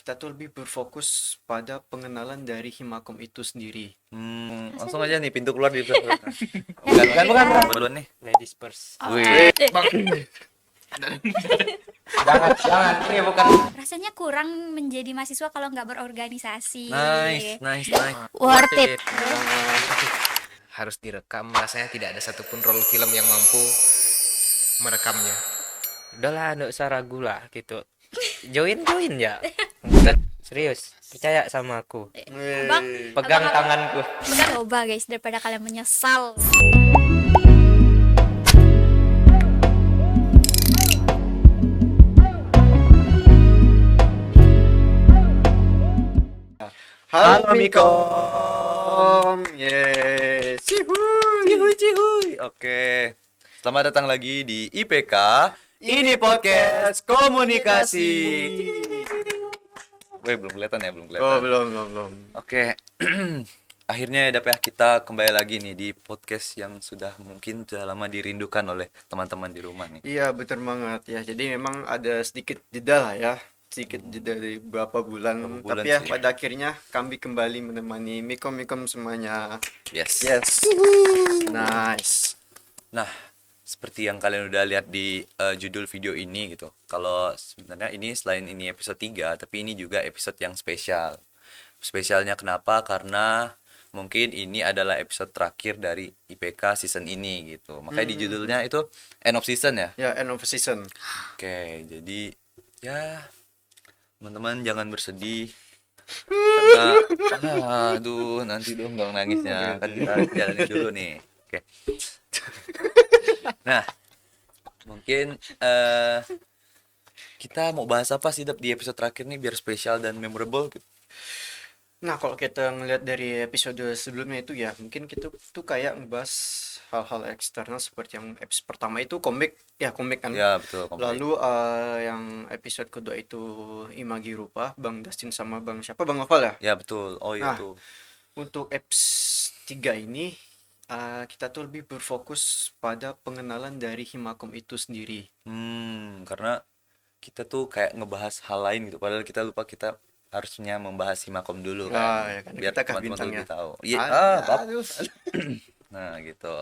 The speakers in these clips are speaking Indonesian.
kita tuh lebih berfokus pada pengenalan dari Himakom itu sendiri. Langsung aja nih pintu keluar di belakang. Bukan. Duluan nih. Ladies first. Wih, Jangan. Ini bukan. Rasanya kurang menjadi mahasiswa kalau nggak berorganisasi. nice. Worth it. Harus direkam. Rasanya tidak ada satupun roll film yang mampu merekamnya. Udahlah, nggak usah ragu lah gitu. Join ya. Serius, percaya sama aku. Bang, Pegang tanganku. coba guys daripada kalian menyesal. Halo Mikom. Yes. Cihuy. Oke. Selamat datang lagi di IPK. Ini podcast komunikasi. Weh, belum kelihatan. Oh, belum. Oke. Akhirnya dapat kita kembali lagi nih di podcast yang mungkin sudah lama dirindukan oleh teman-teman di rumah nih. Iya, betul banget ya. Jadi memang ada sedikit jeda lah ya. Sedikit jeda dari beberapa bulan. Beberapa bulan Tapi ya sih. pada akhirnya kami kembali menemani Mikom semuanya. Yes. Nice. Nah, seperti yang kalian udah lihat di judul video ini gitu. Kalau sebenarnya ini selain ini episode 3, tapi ini juga episode yang spesial. Spesialnya kenapa? Karena mungkin ini adalah episode terakhir dari IPK season ini gitu. Makanya di judulnya itu end of season ya. Ya, end of season. Oke, jadi ya teman-teman jangan bersedih karena aduh nanti dong nangisnya, kan kita jalanin dulu nih. Oke. Nah, mungkin kita mau bahas apa sih Dap, di episode terakhir nih biar spesial dan memorable gitu. Nah, kalau kita ngelihat dari episode sebelumnya itu ya, mungkin kita tuh kayak ngebahas hal-hal eksternal seperti yang episode pertama itu komik kan. Ya, betul. Komplek. Lalu yang episode kedua itu Imagi Rupa, Bang Dustin sama Bang siapa? Bang Novel ya? Ya, betul. Oh, Nah. itu. Untuk episode 3 ini kita tuh lebih berfokus pada pengenalan dari Himakom itu sendiri. Karena kita tuh kayak ngebahas hal lain gitu, padahal kita lupa kita harusnya membahas Himakom dulu kan. Ya kan, Biar kita kah teman-teman bintangnya. lebih tahu. Iya, Aduh. Nah, gitu.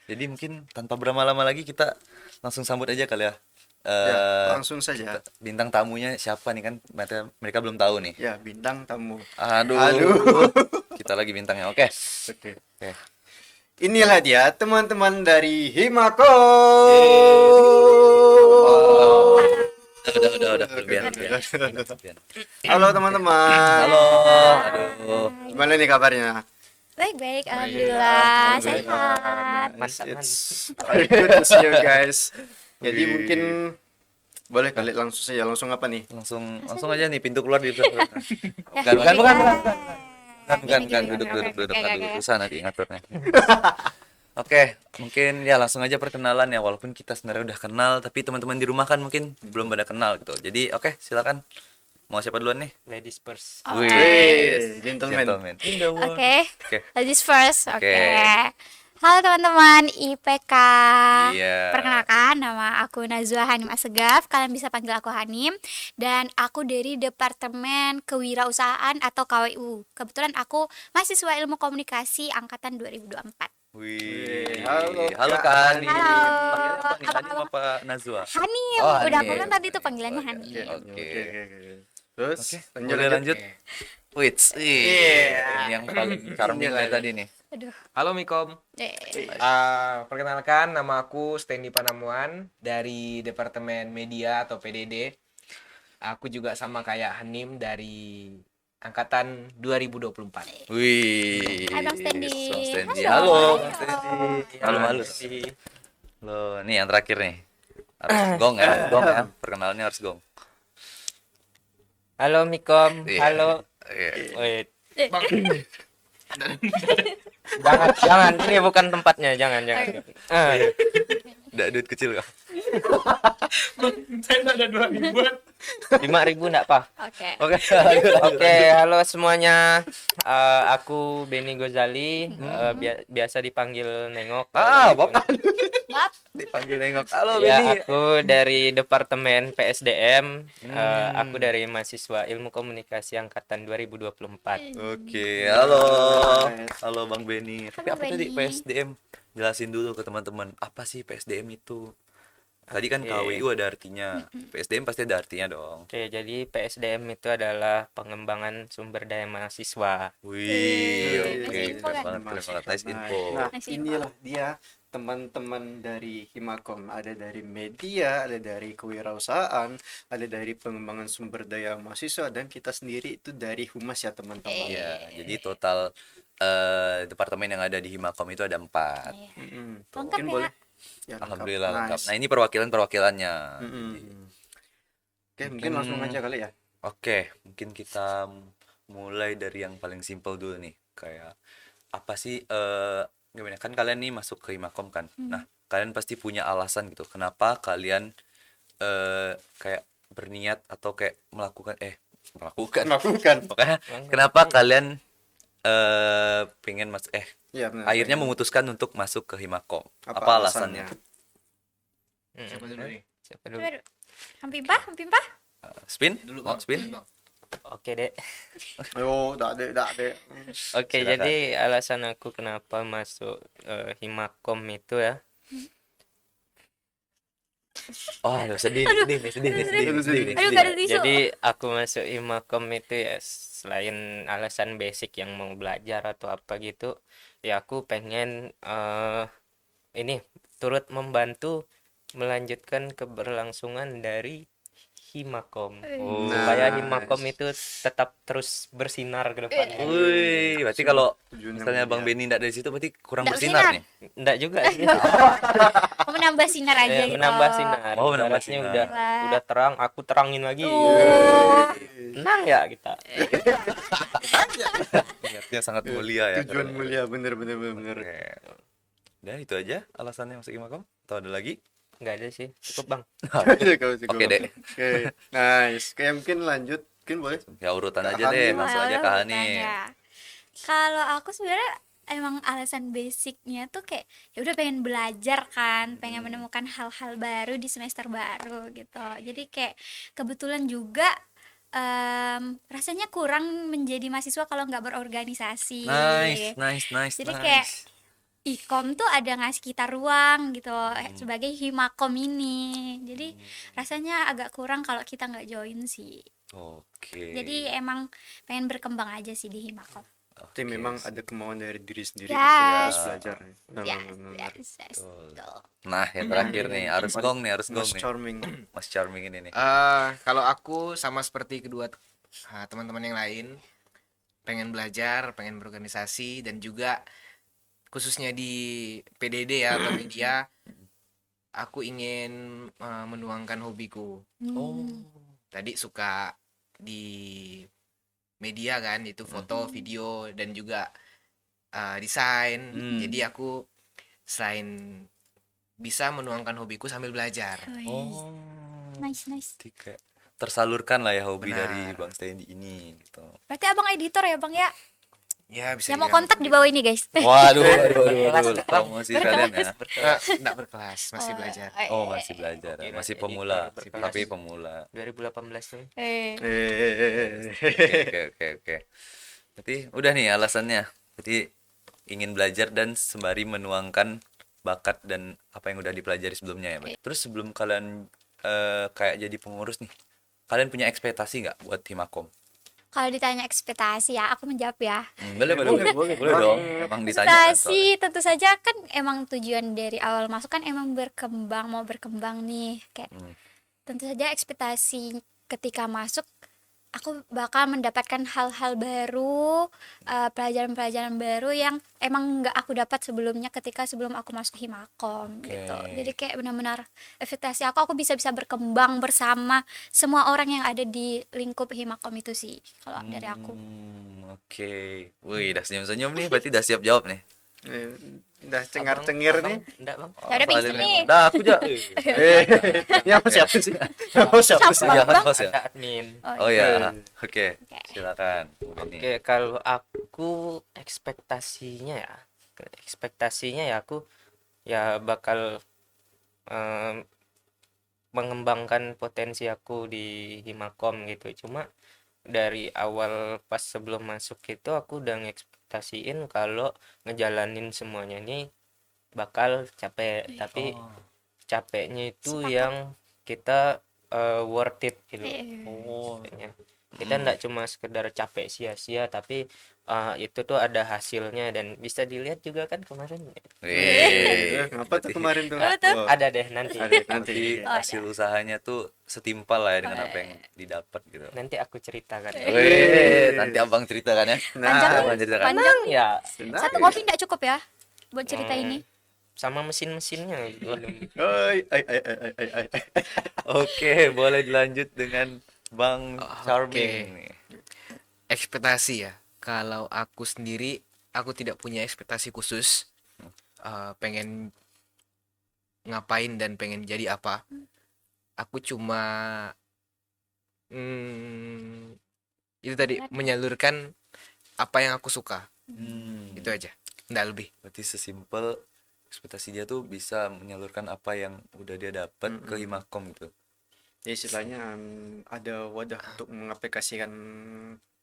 Jadi mungkin tanpa berlama-lama lagi kita langsung sambut aja kali ya. Ya, langsung saja. Bintang tamunya siapa nih kan? Mereka belum tahu nih. Ya, bintang tamu. Aduh. Kita lagi bintangnya. Oke. Oke. Oke. Inilah dia teman-teman dari Himakom. Udah. Biar. Halo teman-teman. Halo. Aduh. Gimana nih kabarnya? Baik, alhamdulillah sehat. It's good to see you guys. Jadi mungkin boleh kali langsung apa nih? Langsung aja nih pintu keluar di belakang. Bukan. Duduk. Aduh, susah nanti ngaturnya. Oke, mungkin ya langsung aja perkenalan ya. Walaupun kita sebenarnya udah kenal, tapi teman-teman di rumah kan mungkin belum pada kenal gitu. Jadi oke, silakan. Mau siapa duluan nih? Ladies first. Wih, Gentleman. Oke. Oke. Ladies first. Oke. Oke. Halo teman-teman IPK. Iya. Perkenalkan, nama aku Nazwa Hanim Assegaf. Kalian bisa panggil aku Hanim. Dan aku dari Departemen Kewirausahaan atau KWU. Kebetulan aku mahasiswa Ilmu Komunikasi angkatan 2024. Wih. Halo, Kak Hani. Halo. Panggil Hani apa Najwa? Hanim, Oh, udah Hanim. aku kan tadi tuh panggilannya Hanim. Oke. Terus Boleh lanjut? Wih, ini yang paling charming dari tadi nih. Aduh. Halo Mikom. Perkenalkan, nama aku Stanley Panamuan dari Departemen Media atau PDD. Aku juga sama kayak Hanim dari angkatan 2024. Wih. Hai, Bang Stendi. Bang Stendi. Halo. Halo, Bang Stendi. Halo. Loh, nih yang terakhir nih. Harus gong ya. Perkenalannya harus gong. Halo Mikom. Iya. Halo. Iya. Wait. Jangan. Ini bukan tempatnya. Jangan. Udah duit kecil kah? Saya ada 2 ribuan. 5.000 enggak, Pak? Oke. Oke. Oke, halo semuanya. Aku Benny Gozali, biasa dipanggil Nengok. Bapak Maaf. dipanggil nengok. Halo, Ya, Beni. aku dari Departemen PSDM. Aku dari mahasiswa Ilmu Komunikasi angkatan 2024. Oke, halo. Alright. Halo Bang Beni. Tapi Halo, apa tadi Beni. PSDM? Jelasin dulu ke teman-teman. Apa sih PSDM itu? Tadi kan Oke. KWU ada artinya. PSDM pasti ada artinya dong. Oke, jadi PSDM itu adalah pengembangan sumber daya mahasiswa. Wih, oke. Masih info Keren kan? banget, keren banget. Nice info. Nah, Masih inilah dia teman-teman dari Himakom. Ada dari media, ada dari kewirausahaan, ada dari pengembangan sumber daya mahasiswa, dan kita sendiri itu dari Humas ya teman-teman. Iya, jadi total departemen yang ada di Himakom itu ada 4. Iya. Mm-mm. Lengkap Mungkin ya? boleh. Ya, lengkap. Alhamdulillah lengkap. Nice. Nah, ini perwakilan-perwakilannya. Mm-mm. Oke, mungkin langsung aja kali ya. Oke, mungkin kita mulai dari yang paling simpel dulu nih. Kayak apa sih gimana kan kalian nih masuk ke Himakom kan. Nah, kalian pasti punya alasan gitu. Kenapa kalian kayak berniat atau kayak melakukan Melakukan. pokoknya kenapa kalian pengen Ya, benar. akhirnya memutuskan untuk masuk ke Himakom? Apa Apa alasannya? Siapa dulu nih? Siapa dulu? Aduh. Hampimpah? Spin? Mau spin? Oke, Dek. Yo, dak dek. Oke, Silakan. jadi alasan aku kenapa masuk Himakom itu ya. Oh, aduh, sedih nih. Aduh, gak ada tisu. Jadi aku masuk Himakom itu ya selain alasan basic yang mau belajar atau apa gitu, ya aku pengen ini turut membantu melanjutkan keberlangsungan dari Himakom. Supaya Nice. Himakom itu tetap terus bersinar ke depannya. Wih, berarti kalau Tujuan yang misalnya Bang mulia. Beni nggak dari situ berarti kurang Nggak bersinar bersinar. nih. Enggak juga sih. Kamu nambah sinar aja Ya, gitu. menambah sinar. Oh, menambah Ibaratnya sinar. udah terang, aku terangin lagi. Oh. Tenang ya kita. Niatnya sangat mulia ya. Tujuan mulia, bener. Oke. Udah itu aja alasannya masuk Himakom? Atau ada lagi? Enggak ada sih. Cukup, Bang. Oke deh. Oke, nice. Kayak mungkin lanjut, mungkin boleh. Ya urutan Kak aja deh, Hani. langsung aja ke Hani. Kalau aku sebenarnya emang alasan basicnya tuh kayak ya udah pengen belajar kan, pengen menemukan hal-hal baru di semester baru gitu. Jadi kayak kebetulan juga rasanya kurang menjadi mahasiswa kalau nggak berorganisasi. Nice. Jadi kayak Ikom tuh ada ngasih kita ruang gitu sebagai Himakom ini. Jadi rasanya agak kurang kalau kita nggak join sih. Oke. Jadi emang pengen berkembang aja sih di Himakom. Tapi memang ada kemauan dari diri sendiri Yes. gitu ya, harus belajar. Benar. Yes. Tuh. Nah, yang terakhir nih, harus gong Mas nih. charming. Mas Charming ini nih. Kalau aku sama seperti kedua teman-teman yang lain, pengen belajar, pengen berorganisasi, dan juga khususnya di PDD ya atau media, aku ingin menuangkan hobiku. Tadi suka di media kan, itu foto, video, dan juga desain. Jadi aku selain bisa menuangkan hobiku sambil belajar. Oh. Nice. Jadi kayak tersalurkan lah ya hobi Benar. dari Bang Stendi ini gitu. Berarti abang editor ya bang ya? Ya bisa Yang mau dibilang kontak di bawah ini guys. Waduh. Promosi kalian ya. enggak berkelas, masih belajar. Oh, masih belajar. Oke, Masih masih pemula, editor, tapi pemula. 2018 nih. Oke. Berarti udah nih alasannya. Berarti ingin belajar dan sembari menuangkan bakat dan apa yang udah dipelajari sebelumnya ya, Mbak. Terus sebelum kalian kayak jadi pengurus nih, kalian punya ekspektasi nggak buat Himakom? Kalau ditanya ekspektasi ya, aku menjawab ya. Boleh dong. Emang ditanya kan Ekspektasi tentu saja kan emang tujuan dari awal masuk kan emang berkembang, mau berkembang nih. Kayak tentu saja ekspektasi ketika masuk aku bakal mendapatkan hal-hal baru, pelajaran-pelajaran baru yang emang nggak aku dapat sebelumnya ketika sebelum aku masuk Himakom gitu. Jadi kayak benar-benar ekspektasi aku bisa berkembang bersama semua orang yang ada di lingkup Himakom itu sih kalau dari aku. Oke. Wih, udah senyum-senyum nih, berarti udah siap jawab nih. Udah cengar-cengir nih. Enggak, Bang. Ya udah Soalnya nih. dah aku aja. Yang siapa sih? Yang siapa sih? Iya kan host ya. Ada admin. Oh ya, oke. Silakan. Ini. Oke, kalau aku ekspektasinya ya aku ya bakal em, mengembangkan potensi aku di Himakom gitu. Cuma dari awal pas sebelum masuk itu aku udah ngekspektasiin kalau ngejalanin semuanya ini bakal capek, tapi capeknya itu Sepakat. yang kita worth it gitu. Oh. Maksudnya, kita nggak cuma sekedar capek sia-sia, tapi itu tuh ada hasilnya dan bisa dilihat juga kan kemarin. Ngapa tuh kemarin tuh? Oh, Ada deh nanti. ada nanti. Nanti hasil usahanya tuh setimpal lah ya dengan apa yang didapat gitu. Nanti aku ceritakan. Nanti abang ceritakan ya. Nah, Abang ceritakan. Panjang. Ya, Satu kopi enggak cukup ya buat cerita ini. sama mesin-mesinnya. Oi, ai, ai, ai, ai, ai, ai. Oke, boleh dilanjut dengan Bang Oke. Charming nih. Ekspektasi ya. Kalau aku sendiri, aku tidak punya ekspektasi khusus. Pengen ngapain dan pengen jadi apa. Aku cuma itu tadi menyalurkan apa yang aku suka. Itu aja. Nggak lebih. Berarti sesimpel ekspektasi dia tuh bisa menyalurkan apa yang udah dia dapat ke Himakom gitu. Ya istilahnya ada wadah untuk mengaplikasikan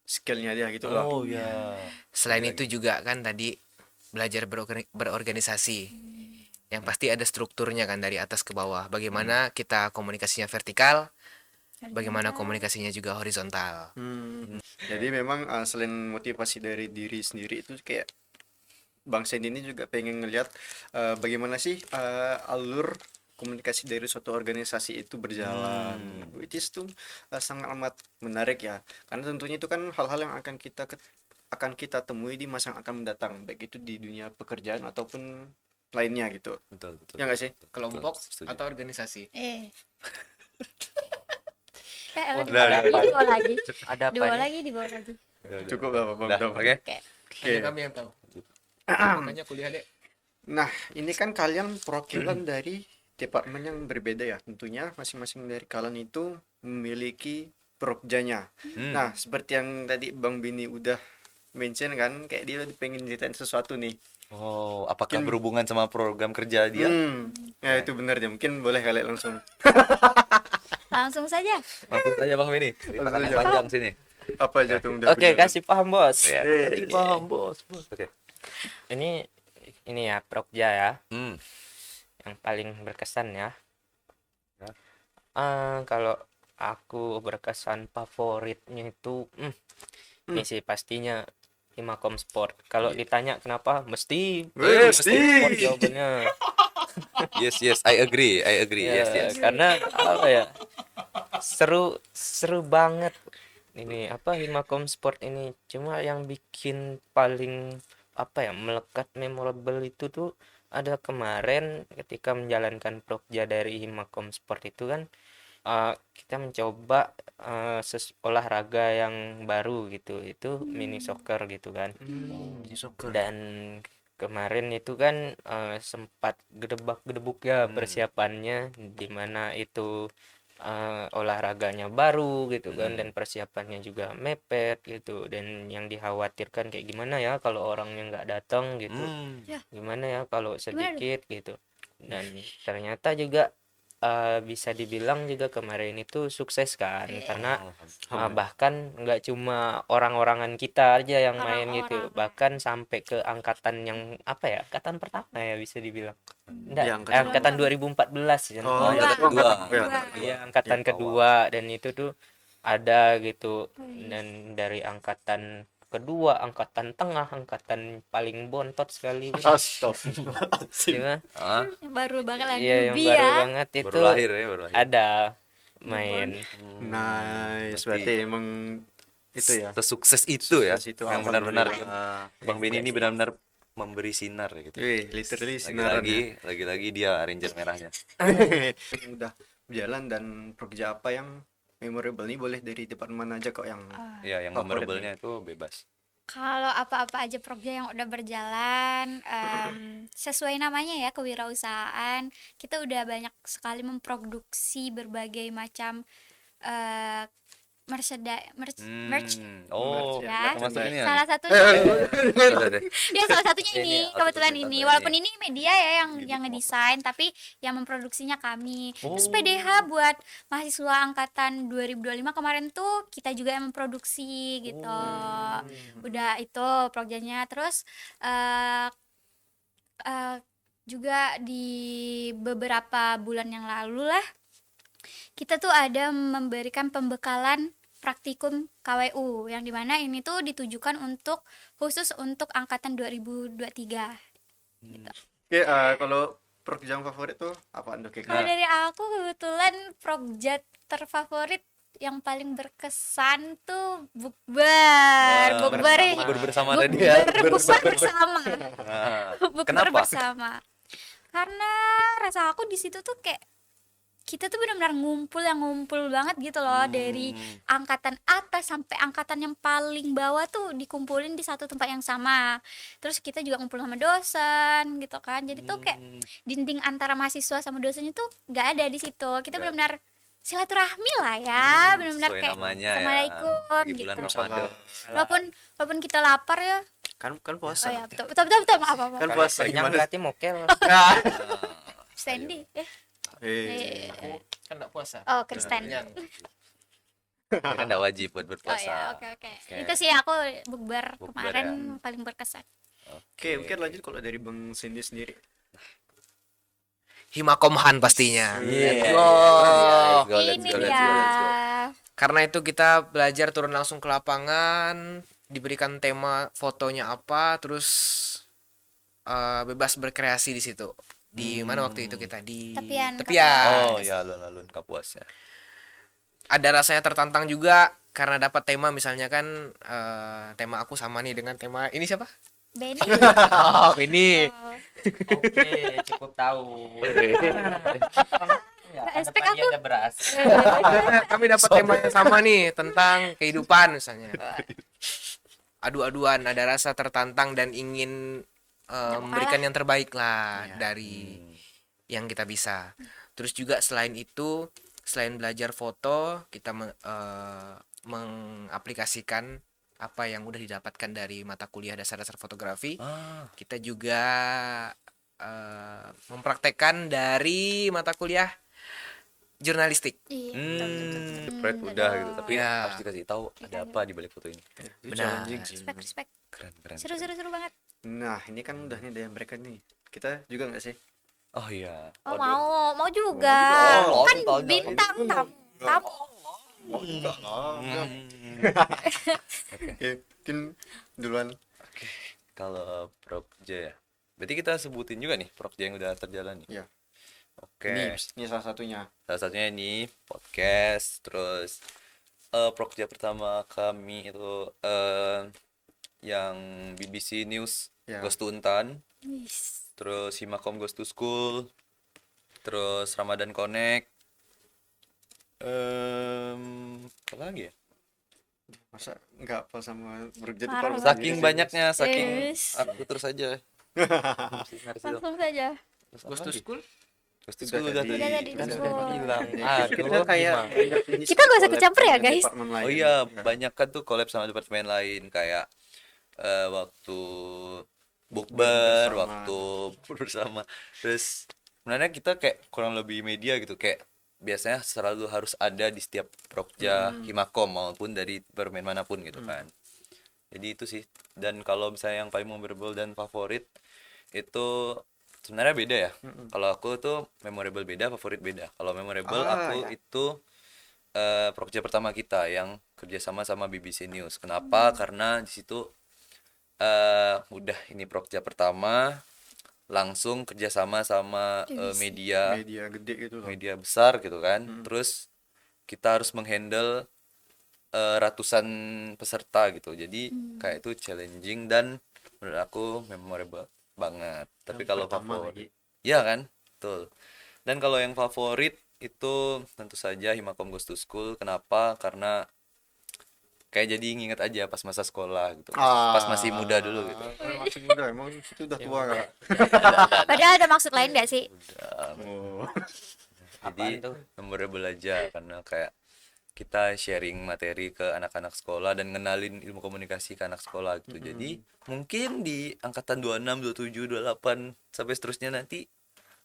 skillnya dia gitu loh. Oh ya. Selain itu juga kan tadi belajar berorganisasi. Yang pasti ada strukturnya kan dari atas ke bawah. Bagaimana kita komunikasinya vertikal, bagaimana komunikasinya juga horizontal. Jadi memang selain motivasi dari diri sendiri itu kayak Bang Sandy ini juga pengen ngelihat bagaimana sih alur komunikasi dari suatu organisasi itu berjalan, which is tuh sangat amat menarik ya, karena tentunya itu kan hal-hal yang akan kita temui di masa yang akan mendatang, baik itu di dunia pekerjaan ataupun lainnya gitu, Betul, betul. ya nggak sih? Kelompok Setuju. atau organisasi. Udah. Dibawa lagi. Ada apa Dibawa ini? lagi, dibawa lagi. Cukup lah Bang. Udah, oke. Oke. Hanya kami yang tahu. Makanya kuliah deh. Nah, ini kan kalian perwakilan dari departemen yang berbeda ya. Tentunya masing-masing dari kalian itu memiliki prokjanya. Nah, seperti yang tadi Bang Bini udah mention kan, kayak dia pengen ceritain sesuatu nih. Oh, apakah berhubungan sama program kerja dia? Ya itu benar ya. Mungkin boleh kalian langsung. Langsung saja. Langsung saja Bang Bini. Ceritakan yang panjang sini. Apa aja tuh udah Oke, kasih paham, Bos. Ya. Eh, Paham, Bos. Oke. Ini ya Prokja ya, Hmm. yang paling berkesan ya. Ya. Kalau aku berkesan favoritnya itu ini sih pastinya Himakom Sport. Kalau ditanya kenapa, mesti mesti. Sport jawabannya. Yes, I agree. Ya, Yes. karena apa ya? Seru banget ini apa Himakom Sport ini. Cuma yang bikin paling apa ya melekat memorable itu tuh ada kemarin ketika menjalankan prokja dari Himakom Sport itu kan kita mencoba olahraga yang baru gitu, itu mini soccer gitu kan. Dan kemarin itu kan sempat gedebak-gedebuk ya persiapannya, dimana itu olahraganya baru gitu kan, dan persiapannya juga mepet gitu, dan yang dikhawatirkan kayak gimana ya kalau orangnya nggak datang gitu, gimana ya kalau sedikit gitu. Dan ternyata juga bisa dibilang juga kemarin itu sukses kan, karena bahkan nggak cuma orang-orangan kita aja yang main gitu, bahkan sampai ke angkatan yang apa ya, angkatan pertama ya bisa dibilang. Nggak, Ya, angkatan angkatan 2014 ya. Oh, ya, kedua. Iya, angkatan kedua, dan itu tuh ada gitu, dan dari angkatan kedua, angkatan tengah, angkatan paling bontot sekali. Astagfirullahaladzim. Gimana? Baru banget lagi Iya, yang newbie baru ya. banget itu Baru lahir. ada main. Nice, berarti emang itu ya. Sesukses itu ya. Sukses itu, Yang benar-benar alhamdulillah. Bang Beni ini benar-benar memberi sinar gitu. Literally sinaran ya. Lagi-lagi dia ranger merahnya. Udah berjalan, dan kerja apa yang memorable nih boleh dari departemen aja kok yang Iya, yang favorit memorable-nya itu bebas. Kalau apa-apa aja program yang udah berjalan sesuai namanya ya, kewirausahaan, kita udah banyak sekali memproduksi berbagai macam eh merch Oh, ya. termasuk ini ya. Salah nih? satunya Udah deh. ya salah satunya Ini ini ya, kebetulan outfit ini, tadi. walaupun ini media ya yang ngedesain, tapi yang memproduksinya kami. Terus Oh. PDH buat mahasiswa angkatan 2025 kemarin tuh kita juga yang memproduksi gitu. Udah itu proyeknya. Terus eh eh, juga di beberapa bulan yang lalu lah kita tuh ada memberikan pembekalan praktikum KWU yang dimana ini tuh ditujukan untuk khusus untuk angkatan 2023. Oke, kalau program favorit tuh apa Ando Kalau kayak? dari aku kebetulan project terfavorit yang paling berkesan tuh bukber, Bukber bersama tadi ya. bukber bersama, Nah, bukber kenapa? bersama. Karena rasa aku di situ tuh kayak kita tuh benar-benar ngumpul banget gitu loh, dari angkatan atas sampai angkatan yang paling bawah tuh dikumpulin di satu tempat yang sama. Terus kita juga ngumpul sama dosen gitu kan, jadi tuh kayak dinding antara mahasiswa sama dosennya tuh nggak ada di situ. Kita Nggak. benar-benar silaturahmi lah ya, benar-benar sesuai kayak namanya ya. assalamualaikum Di gitu. bulan Ramadan. Walaupun kita lapar ya, Kan oh puasa. ya betul maaf Kan apa puasa Kenyang gimana? berarti mokel. Sandy Eh, Kan enggak puasa. oh Kristen. Kenyang. Kan enggak wajib buat Oh berpuasa. ya, oke. Itu sih aku bukber Bukber kemarin paling berkesan. Oke, mungkin lanjut kalau dari Bang Cindy sendiri. Himakomhan pastinya. Iya. Let's go. Let's go, let's Ini go, let's dia. go, let's go. Karena itu kita belajar turun langsung ke lapangan, diberikan tema fotonya apa, terus bebas berkreasi di situ. Di mana waktu itu kita di Tepian. Oh ya, alun-alun Kapuas ya. Ada rasanya tertantang juga karena dapat tema, misalnya kan tema aku sama nih dengan tema ini siapa? Benny. Oh, ini. Oh, Oke, cukup tahu. Ya, Aspek depannya aku. ada beras. Kami dapat tema yang sama nih tentang kehidupan misalnya. Adu-aduan, ada rasa tertantang dan ingin memberikan yang terbaik lah dari yang kita bisa. Terus juga selain itu, selain belajar foto, kita mengaplikasikan apa yang udah didapatkan dari mata kuliah dasar-dasar fotografi. Kita juga mempraktekkan dari mata kuliah jurnalistik. iya. Spread udah gitu, tapi Ya. harus dikasih tahu ada apa di balik foto ini. Itu Benar. challenging sih. Respect. Keren. Seru banget. Nah, ini kan udah nih dari mereka nih. Kita juga nggak sih? Oh iya. Oh, Waduh. mau juga. Oh, Kan tahu. bintang tamu. Oke, mungkin duluan. Kalau Prokja ya. Berarti kita sebutin juga nih Prokja yang udah terjalan nih. Iya. Oke. Ini salah satunya. Salah satunya ini podcast, terus Prokja pertama kami itu yang BBC News Ya. Ghost to Untan, Wis. terus Himakom Ghost to School, terus Ramadan Connect. Apa lagi ya? Masa nggak apa sama berjadi Parah parah banget. Saking banyaknya, saking Yes. aku terus aja. Langsung saja. Ghost to school? Ghost to Udah School udah tadi. tadi. Udah tadi, Kan udah. udah bilang. Kita kayak Kita nggak usah kecampur ya, guys. Oh iya, banyak kan tuh collab sama departemen lain kayak waktu bukber, Bersama. waktu bersama. Terus sebenarnya kita kayak kurang lebih media gitu, kayak biasanya selalu harus ada di setiap Prokja Himakom maupun dari departemen manapun gitu kan. Jadi itu sih. Dan kalau misalnya yang paling memorable dan favorit itu sebenarnya beda ya. Kalau aku tuh memorable beda, favorit beda. Kalau memorable aku ya. itu Prokja pertama kita yang kerjasama sama BBC News. Kenapa? Karena di situ udah ini Prokja pertama langsung kerjasama sama media gede gitu loh. media besar gitu kan. Terus kita harus menghandle ratusan peserta gitu. Jadi kayak itu challenging dan menurut aku memorable banget. Tapi kalau pertama favorit, iya kan? Betul. Dan kalau yang favorit itu tentu saja Himakom Goes to School. Kenapa? Karena kayak jadi nginget aja pas masa sekolah gitu, pas masih muda dulu gitu. Masih muda emang itu udah tua Kak. Padahal ada maksud lain gak sih? Oh. Jadi Apaan tuh? memorable aja karena kayak kita sharing materi ke anak-anak sekolah dan ngenalin ilmu komunikasi ke anak sekolah gitu. Jadi mungkin di angkatan 26, 27, 28 sampai seterusnya nanti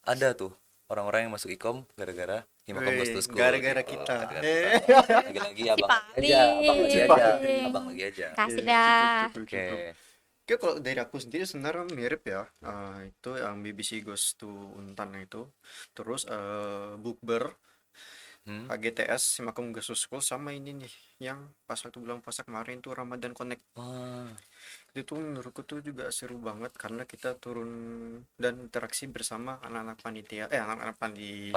ada tuh orang-orang yang masuk ikom gara-gara Himakom Goes to School. Gara-gara gitu. kita. Gara-gara kita. Lagi-lagi abang aja, abang lagi aja, abang lagi aja. Kasih dah. Oke. Oke, kalau dari aku sendiri sebenarnya mirip ya. Itu yang BBC Goes to Untan itu. Terus Bukber, HGTS, Himakom Goes to School, sama ini nih yang pas waktu bulan puasa kemarin tuh Ramadan Connect. Ah, Itu tuh menurutku tuh juga seru banget karena kita turun dan interaksi bersama anak-anak panitia, anak-anak panti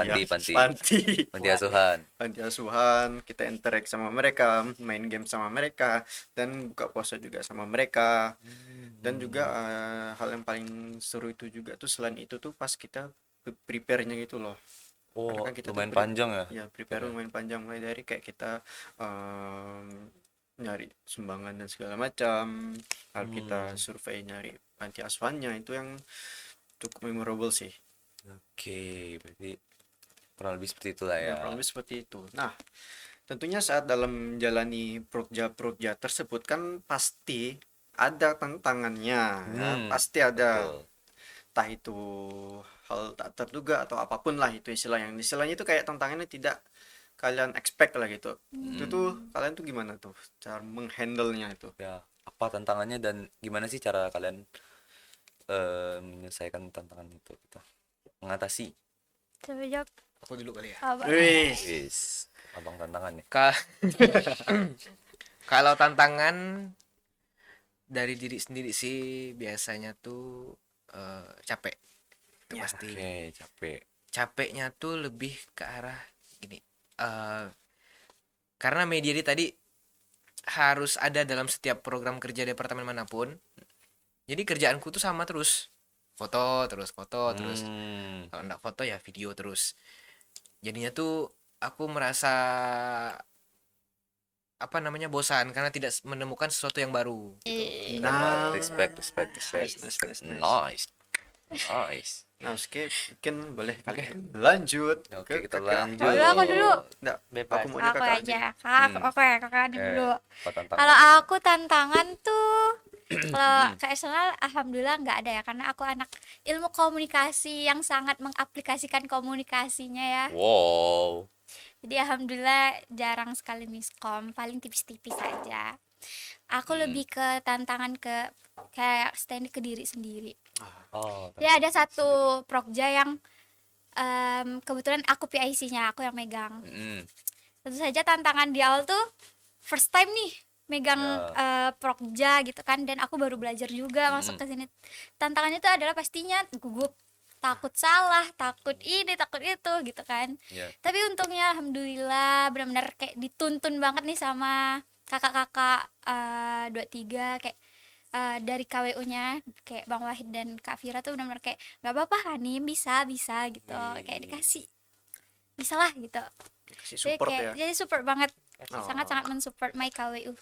asuhan. panti asuhan. Kita interaksi sama mereka, main game sama mereka, dan buka puasa juga sama mereka. Dan juga hal yang paling seru itu juga tuh selain itu tuh pas kita prepare-nya gitu loh. Oh, Karena kan kita tuh lumayan panjang ya. Ya, prepare lumayan panjang, mulai dari kayak kita nyari sumbangan dan segala macam. Lalu kita survei nyari panti asuhannya, itu yang cukup memorable sih. Oke, berarti kurang lebih seperti itulah ya. Kurang lebih seperti itu. Nah, tentunya saat dalam menjalani protja tersebut kan pasti ada tantangannya, ya. Pasti ada. Betul. Entah itu hal tak terduga atau apapun lah itu istilahnya itu kayak tantangannya tidak kalian expect lah gitu. Itu tuh kalian tuh gimana tuh cara menghandle-nya itu? Ya, apa tantangannya dan gimana sih cara kalian menyelesaikan tantangan itu gitu. Mengatasi. Coba jawab. Aku dulu kali ya. Apa? Wih, Wis, abang tantangan nih. Kalau tantangan dari diri sendiri sih biasanya tuh capek. Itu pasti. Oke, capek. Capeknya tuh lebih ke arah gini. Karena media ini tadi harus ada dalam setiap program kerja departemen manapun. Jadi kerjaanku tuh sama terus. Foto terus. Kalau enggak foto ya video terus. Jadinya tuh aku merasa bosan karena tidak menemukan sesuatu yang baru. nah, Respect. Nice. nah, oke, mungkin boleh kalian lanjut. Oke, kita Kakak. lanjut. Aku dulu. Nggak, Bebas. aku maunya Aku kakak aja. Kakak dulu. Apa tantangan? Kalau aku tantangan tuh kalau ke eksternal alhamdulillah nggak ada ya, karena aku anak ilmu komunikasi yang sangat mengaplikasikan komunikasinya ya. Wow. Jadi alhamdulillah jarang sekali miskom, paling tipis-tipis aja. Aku lebih ke tantangan ke kayak stand ke diri sendiri. Oh, Ya ada satu prokja yang kebetulan aku PIC-nya, aku yang megang. Tentu saja tantangan di awal tuh first time nih megang prokja gitu kan, dan aku baru belajar juga masuk ke sini. Tantangannya tuh adalah pastinya gugup, takut salah, takut ini, takut itu gitu kan. Yeah. Tapi untungnya alhamdulillah benar-benar kayak dituntun banget nih sama kakak-kakak 23 kayak dari KWU-nya kayak Bang Wahid dan Kak Vira tuh benar-benar kayak nggak apa-apa Hanim, bisa gitu, kayak dikasih bisa lah gitu. kasih Jadi support kayak ya. jadi support banget, sangat-sangat mensupport my KWU.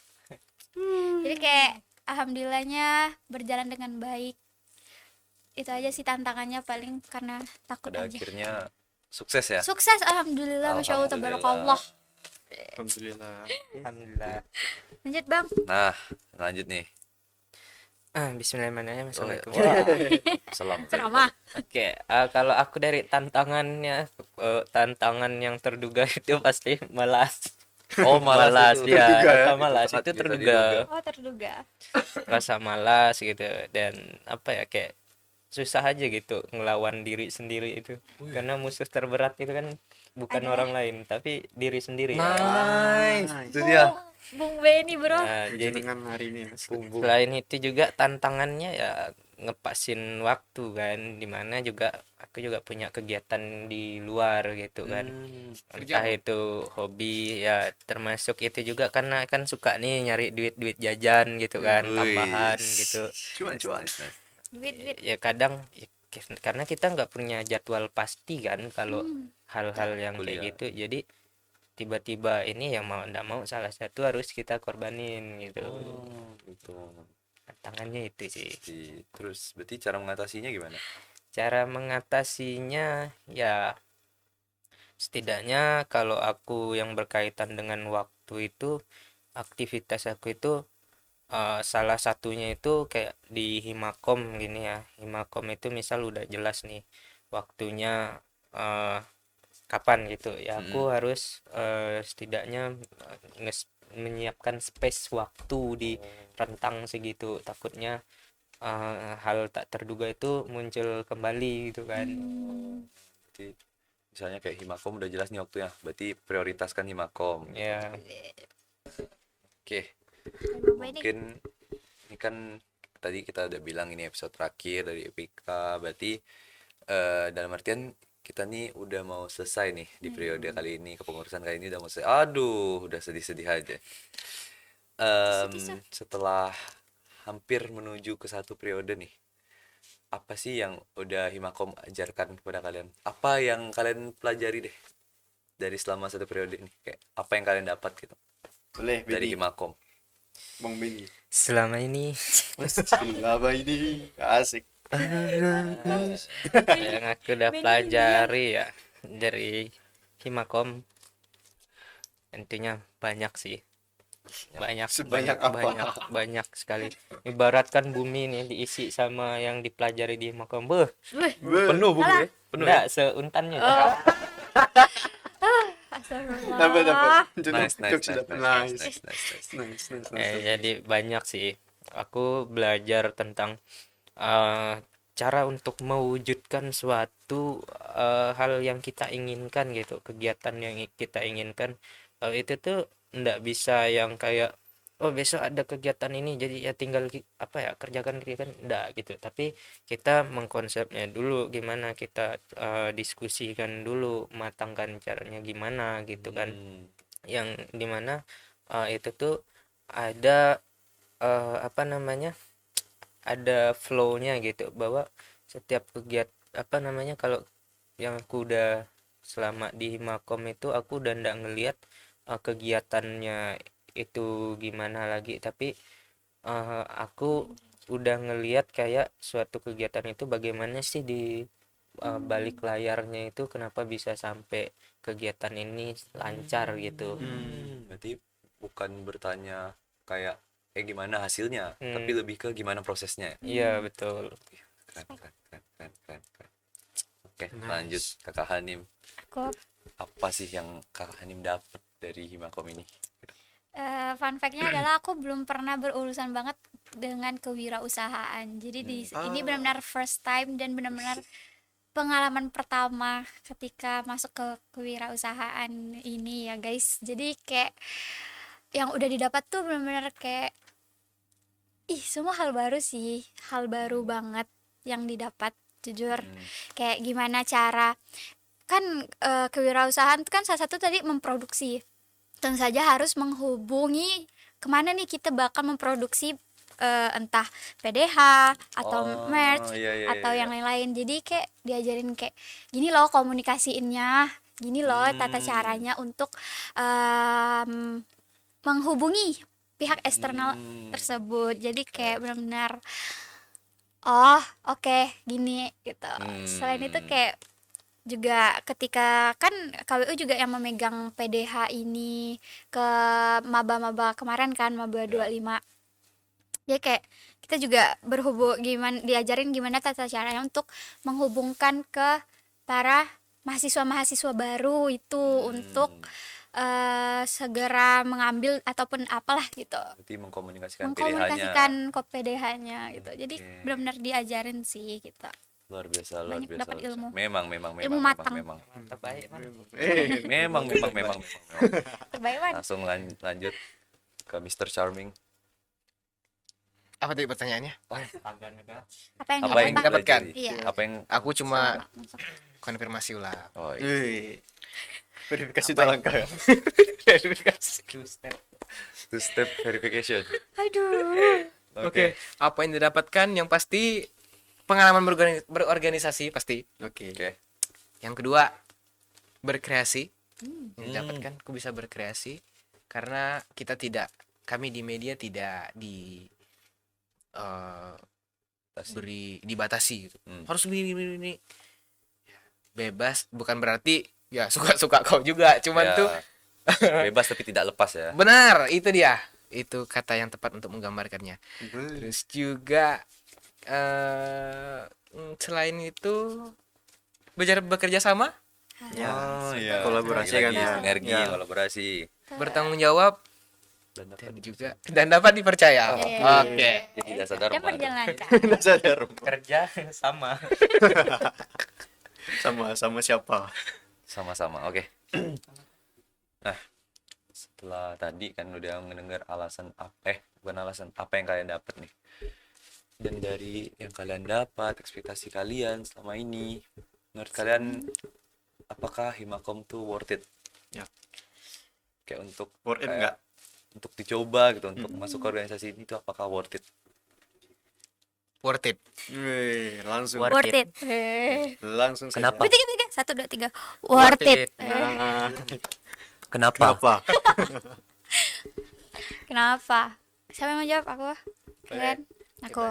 Jadi kayak alhamdulillahnya berjalan dengan baik. Itu aja sih tantangannya paling, karena takut Pada aja. akhirnya sukses ya. Sukses alhamdulillah, masya Allah, tabarakallah. Alhamdulillah. Alhamdulillah. Lanjut Bang. Nah, lanjut nih. Bismillahirrahmanirrahim. Assalamualaikum. Salam. Sama. Oke, kalau aku dari tantangannya, tantangan yang terduga itu pasti malas. Oh, malas itu ya, terduga ya. rasa malas Sangat itu bisa terduga. Oh terduga. Rasa malas gitu, dan apa ya, kayak susah aja gitu ngelawan diri sendiri itu. Karena musuh terberat itu kan bukan orang lain, tapi diri sendiri. Nice. Itu dia. Bung Benny bro. Nah, jadi Dengan hari ini. selain itu juga tantangannya ya ngepasin waktu kan, dimana juga aku juga punya kegiatan di luar gitu kan, entah itu hobi ya, termasuk itu juga karena kan suka nih nyari duit jajan gitu kan, tambahan gitu Cuan. Duit. ya. Kadang karena kita nggak punya jadwal pasti kan kalau hal-hal yang kayak kuliah. gitu, jadi tiba-tiba ini yang mau ndak mau salah satu harus kita korbanin gitu. Gitu. Tantangannya itu sih. Terus berarti cara mengatasinya gimana? Cara mengatasinya ya setidaknya kalau aku yang berkaitan dengan waktu itu, aktivitas aku itu salah satunya itu kayak di Himakom gini ya. Himakom itu misal udah jelas nih waktunya kapan gitu ya, aku harus setidaknya menyiapkan space waktu di rentang segitu, takutnya hal tak terduga itu muncul kembali gitu kan. Berarti misalnya kayak Himakom udah jelas nih waktunya, berarti prioritaskan Himakom. Ya Oke, Apa ini? mungkin ini kan tadi kita udah bilang ini episode terakhir dari EPK, berarti dalam artian kita nih udah mau selesai nih di periode kali ini, kepengurusan kali ini udah mau selesai. Aduh, udah sedih-sedih aja. Setelah hampir menuju ke satu periode nih, apa sih yang udah Himakom ajarkan kepada kalian? Apa yang kalian pelajari deh dari selama satu periode ini? Kayak apa yang kalian dapat gitu Boleh, dari Bedi. Himakom? Bang Bedi. selama ini Apa ini? Asik. yang aku udah pelajari ya dari Himakom intinya banyak sih, banyak Sebanyak banyak apa? banyak sekali. Ibaratkan bumi nih diisi sama yang dipelajari di Himakom, Penuh bumi ya? Penuh ya? enggak seuntannya. Dapat. Nice, nice, Jokes nice, dapat. nice, Nice. nice, nice, nice. Jadi banyak sih aku belajar tentang cara untuk mewujudkan suatu hal yang kita inginkan gitu, kegiatan yang kita inginkan. Itu tuh ndak bisa yang kayak oh besok ada kegiatan ini jadi ya tinggal apa ya kerjakan ndak gitu, tapi kita mengkonsepnya dulu gimana, kita diskusikan dulu, matangkan caranya gimana gitu kan, yang dimana itu tuh ada apa namanya, ada flow-nya gitu, bahwa setiap kegiatan apa namanya, kalau yang aku udah selama di Himakom itu aku udah ndak ngelihat kegiatannya itu gimana lagi, tapi aku udah ngelihat kayak suatu kegiatan itu bagaimana sih di balik layarnya itu, kenapa bisa sampai kegiatan ini lancar gitu. Berarti bukan bertanya kayak gimana hasilnya, tapi lebih ke gimana prosesnya. Iya betul. Keren. Oke, lanjut Kakak Hanim. Aku Apa sih yang Kakak Hanim dapat dari Himakom ini? fun fact-nya adalah aku belum pernah berurusan banget dengan kewirausahaan. Jadi ini benar-benar first time dan benar-benar pengalaman pertama ketika masuk ke kewirausahaan ini ya guys. Jadi kayak yang udah didapat tuh benar-benar kayak semua hal baru sih, hal baru banget yang didapat, jujur. Kayak gimana cara kan kewirausahaan itu kan salah satu tadi memproduksi, tentu saja harus menghubungi kemana nih kita bakal memproduksi entah PDH atau merch iya, atau yang lain-lain. Jadi kayak diajarin kayak gini loh komunikasiinnya, gini loh tata caranya untuk menghubungi pihak eksternal tersebut. Jadi kayak benar-benar oh oke, gini gitu. Selain itu kayak juga ketika kan KWU juga yang memegang PDH ini ke maba-maba kemarin kan, maba 25. Ya kayak kita juga diajarin gimana tata caranya untuk menghubungkan ke para mahasiswa mahasiswa baru itu untuk segera mengambil ataupun apalah gitu, Berarti mengkomunikasikan PDH-nya. mengkomunikasikan ke PDH-nya gitu. Jadi Oke. benar-benar diajarin sih gitu. Luar biasa. Banyak dapat ilmu. Memang. Ilmu matang. Terbaik man. Memang. Terbaik man. Langsung lanjut ke Mr. Charming. Apa tadi pertanyaannya? Apa yang Apa yang didapat? didapatkan? dipelajari? Iya. Apa yang Aku cuma Masuk. konfirmasi ulang. oh iya. Wih. Verifikasi tak langkah ya. Two step verification. Aduh. Oke. Apa yang didapatkan? Yang pasti pengalaman berorganisasi pasti. Oke. Oke. Yang kedua, berkreasi. Yang dapat kan aku bisa berkreasi karena kami di media tidak beri dibatasi gitu. Harus ini. Bebas bukan berarti ya suka-suka kau juga, cuman Ya, tuh bebas tapi tidak lepas ya. benar, itu dia. Itu kata yang tepat untuk menggambarkannya. Terus juga selain itu bekerja sama, Ya, Oh iya, kolaborasi lagi-lagi kan ya. sinergi, Ya. kolaborasi. bertanggung jawab Dan dapat dan juga dan dapat dipercaya. Iya. Oke. dia tidak sadar Dan rumah. berjalan lancar. Nggak sadar Kerja sama. sama siapa? Sama-sama. Oke. Nah, setelah tadi kan udah mendengar bukan alasan apa yang kalian dapat nih. Dan dari yang kalian dapat, ekspektasi kalian selama ini, menurut kalian apakah Himakom tuh worth it? Ya. Kayak untuk Worth it kayak nggak? untuk dicoba gitu, untuk masuk ke organisasi ini tuh apakah worth it? Worth it. Wih, langsung Worth it. langsung saja. Kenapa? Tiga, tiga. 1, 2, 3. Worth it. Nah, Kenapa? kenapa? Kenapa? Siapa yang mau jawab? Aku? Kalian? Aku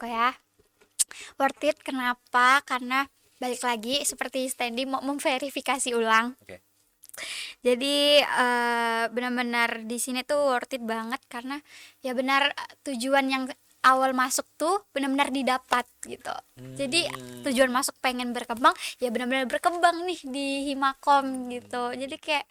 ya. Worth it kenapa? Karena balik lagi seperti Standy mau memverifikasi ulang. Oke. Jadi benar-benar di sini tuh worth it banget karena ya benar tujuan yang awal masuk tuh benar-benar didapat gitu. Jadi tujuan masuk pengen berkembang ya benar-benar berkembang nih di Himakom gitu. Jadi kayak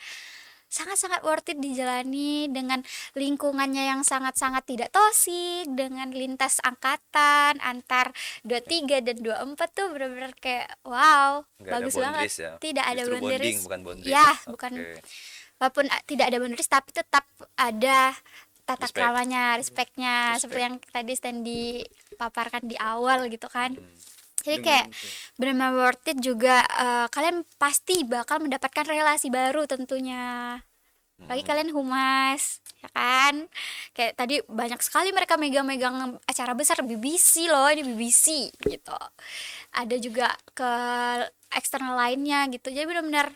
sangat-sangat worth it dijalani dengan lingkungannya yang sangat-sangat tidak toksik, dengan lintas angkatan antar 23 dan 24 tuh benar-benar kayak wow, Nggak ada bagus banget. boundaries ya? Tidak ada Justru boundaries. bonding, bukan boundaries. Ya, Oke. bukan. Walaupun tidak ada boundaries tapi tetap ada tata Respect. keramanya, respectnya seperti yang tadi Standy paparkan di awal gitu kan. Jadi kayak benar-benar worth it juga. Kalian pasti bakal mendapatkan relasi baru tentunya. Lagi kalian humas, ya kan? Kayak tadi banyak sekali mereka megang-megang acara besar BBC loh, ini BBC gitu. Ada juga ke eksternal lainnya gitu. Jadi benar-benar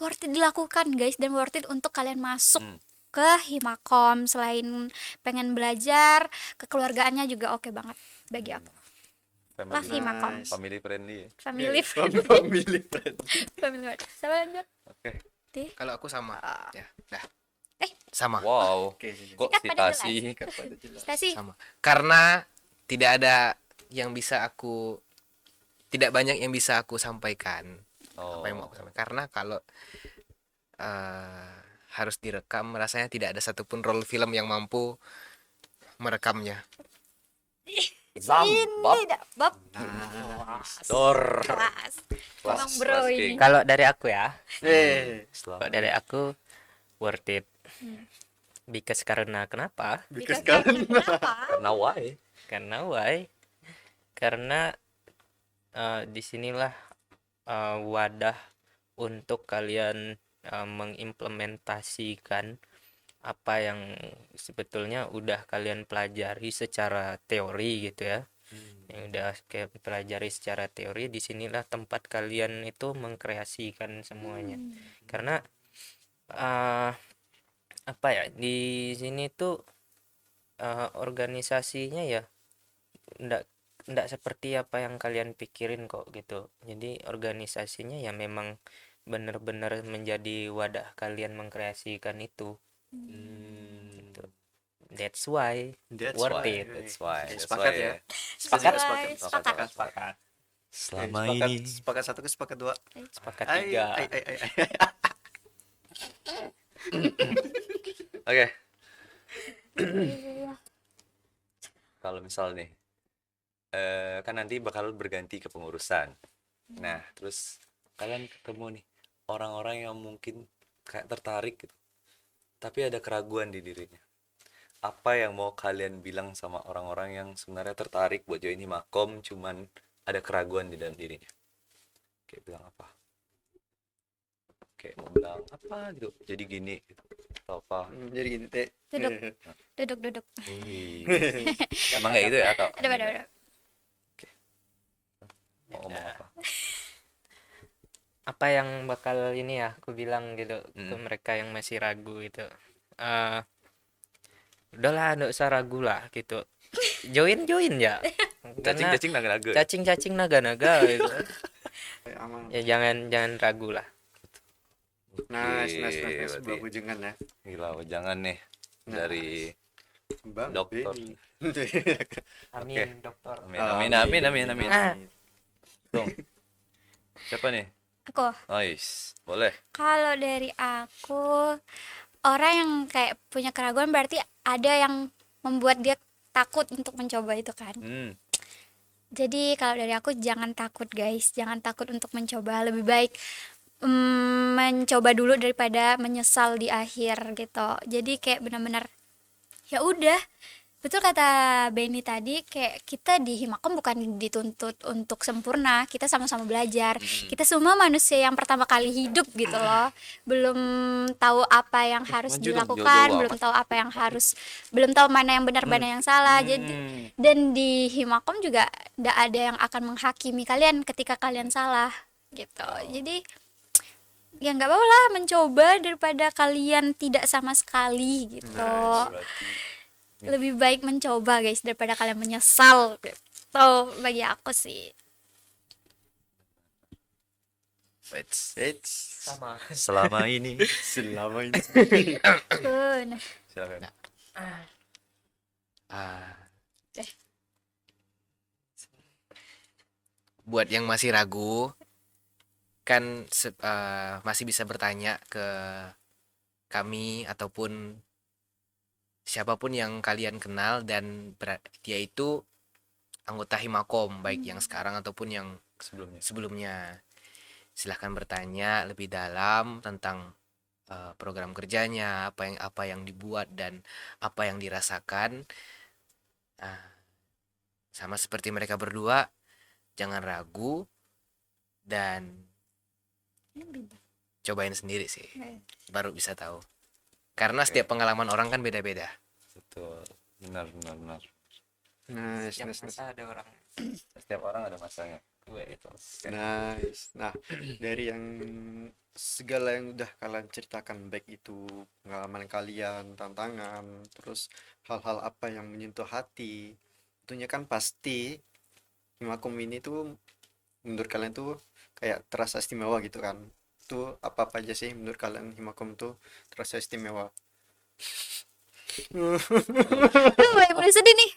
worth it dilakukan guys, dan worth it untuk kalian masuk ke Himakom. Selain pengen belajar, kekeluargaannya juga oke banget bagi aku. Love Himakom. Nice. Family friendly ya. Family Family friend. family. Sama lanjut. Oke. Kalau aku sama. Ya, dah. Eh. Sama. Wow. Oke. Kok Sikat pada citasi? Stasi. Sama. Karena tidak banyak yang bisa aku sampaikan. Oh. Apa yang mau aku sampaikan? Karena kalau harus direkam, rasanya tidak ada satupun roll film yang mampu merekamnya. Zambab. Tidak, Bob. Dor. Kelas. Kelas, Emang bro kelas ini. king. Kalau dari aku ya, Selamat. kalau dari aku worth it. Because karena kenapa? Because Kenapa? Karena why? Karena why? Karena disinilah wadah untuk kalian mengimplementasikan apa yang sebetulnya udah kalian pelajari secara teori gitu ya. Yang udah kayak pelajari secara teori, disinilah tempat kalian itu mengkreasikan semuanya. Karena apa ya, di sini tuh organisasinya ya ndak seperti apa yang kalian pikirin kok gitu. Jadi organisasinya ya memang benar-benar menjadi wadah kalian mengkreasikan itu. Gitu. That's why That's worth why. it. That's why. Oke, That's sepakat why ya. Sepakat. Sepakat. Sepakat. Selama Sepakat, ini sepakat 1 ke sepakat 2. Sepakat Ay, 3. ay. Oke. Kalau misal nih kan nanti bakal berganti kepengurusan. Nah, terus kalian ketemu nih orang-orang yang mungkin kayak tertarik gitu. Tapi ada keraguan di dirinya. Apa yang mau kalian bilang sama orang-orang yang sebenarnya tertarik buat join Himakom, cuman ada keraguan di dalam dirinya? Kayak bilang apa? Kayak mau bilang apa gitu. Jadi gini gitu. Atau apa? Jadi gini, Teh. Duduk. Wih. Emang kayak gitu ya atau Ada. mau ngomong apa? apa yang bakal ini ya aku bilang gitu ke mereka yang masih ragu gitu. Eh, Udahlah nggak usah ragu lah gitu. Join ya. Karena Cacing-cacing naga-naga. cacing-cacing naga-naga gitu. Aman. Ya jangan ragu lah. Nice, nice, nice, nice. Berarti Sebuah bujangan ya. gila jangan nih dari Bang Dokter. Benny. Amin, dokter. amin. Ah. Dong. Siapa nih? Aku, Nice. Boleh. kalau dari aku, orang yang kayak punya keraguan berarti ada yang membuat dia takut untuk mencoba itu kan. Jadi kalau dari aku, jangan takut guys, jangan takut untuk mencoba. Lebih baik mencoba dulu daripada menyesal di akhir gitu. Jadi kayak benar-benar ya udah, betul kata Benny tadi, kayak kita di Himakom bukan dituntut untuk sempurna, kita sama-sama belajar. Kita semua manusia yang pertama kali hidup gitu loh, belum tahu apa yang harus Maju dong, dilakukan, jauh-jauh belum tahu apa yang harus, belum tahu mana yang benar mana yang salah. Jadi dan di Himakom juga tidak ada yang akan menghakimi kalian ketika kalian salah gitu. Jadi ya nggak apa-apa lah mencoba daripada kalian tidak sama sekali gitu. Berarti Lebih baik mencoba guys daripada kalian menyesal gitu, bagi aku sih. Eits. Sama. selama ini Selama ini. Nah, silakan. Buat yang masih ragu kan masih bisa bertanya ke kami ataupun siapapun yang kalian kenal dan dia itu anggota Himakom, baik yang sekarang ataupun yang sebelumnya. Silahkan bertanya lebih dalam tentang program kerjanya, apa yang dibuat dan apa yang dirasakan. Sama seperti mereka berdua, jangan ragu dan cobain sendiri sih, baru bisa tahu. Karena setiap pengalaman orang kan beda-beda. Betul. Benar. Nice, Setiap nice, nice. masa ada orang. Setiap orang ada masanya. Nice. Nah, dari yang segala yang udah kalian ceritakan, baik itu pengalaman kalian, tantangan, terus hal-hal apa yang menyentuh hati, tentunya kan pasti Himakom ini tuh menurut kalian tuh kayak terasa istimewa gitu kan. Tuh apa aja sih menurut kalian Himakom tuh terasa istimewa? mulai sedih nih.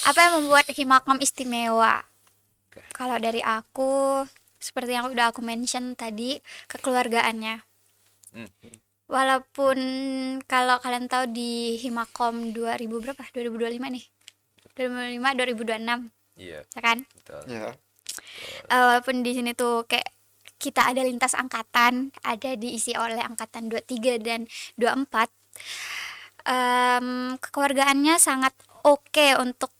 Apa yang membuat Himakom istimewa? Kalau dari aku, seperti yang udah aku mention tadi, kekeluargaannya. Walaupun kalau kalian tahu di Himakom 2000 berapa? 2025 nih. 2025 2026, Iya, ya kan? betul. Ya. Walaupun di sini tuh kayak kita ada lintas angkatan, ada diisi oleh angkatan 23 dan 24. Kekeluargaannya sangat oke untuk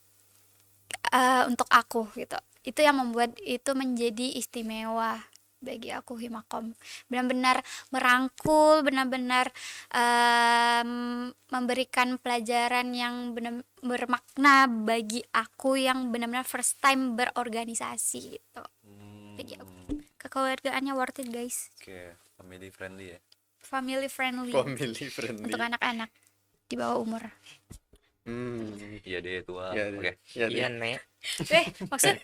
aku gitu. Itu yang membuat itu menjadi istimewa bagi aku Himakom. Benar-benar merangkul, benar-benar memberikan pelajaran yang benar bermakna bagi aku yang benar-benar first time berorganisasi gitu. Bagi aku. Kekeluargaannya worth it guys. Oke, family friendly ya. Family friendly Family friendly. untuk anak-anak di bawah umur. Iya deh tua. Ya, Oke. ya, Iya, Nek. Maksud